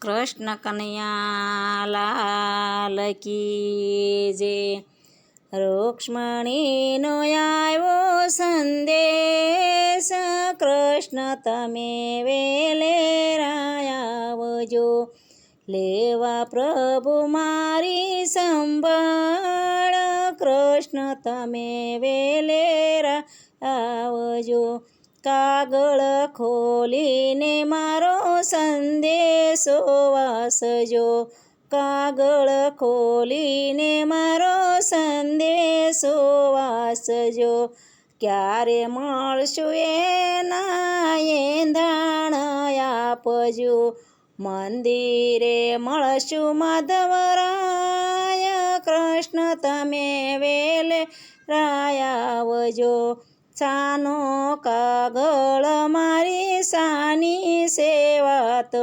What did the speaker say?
કૃષ્ણ કનૈયા લાલ કી જે રૂક્ષ્મણીનો આવ્યો સંદેશ, કૃષ્ણ તમે વેલેરા આવજો, લેવા પ્રભુ મારી સંભાળ, કૃષ્ણ તમે વેલેરા આવજો. કાગળ ખોલીને મારો સંદેશો વાંચજો, કાગળ ખોલીને મારો સંદેશો વાંચજો, ક્યારે મળશું એના એંધાણ આપજો, મંદિરે મળશું માધવરાય, કૃષ્ણ તમે વેલેરા આવજો. સાનો કાગળ મારી સાની સેવા તો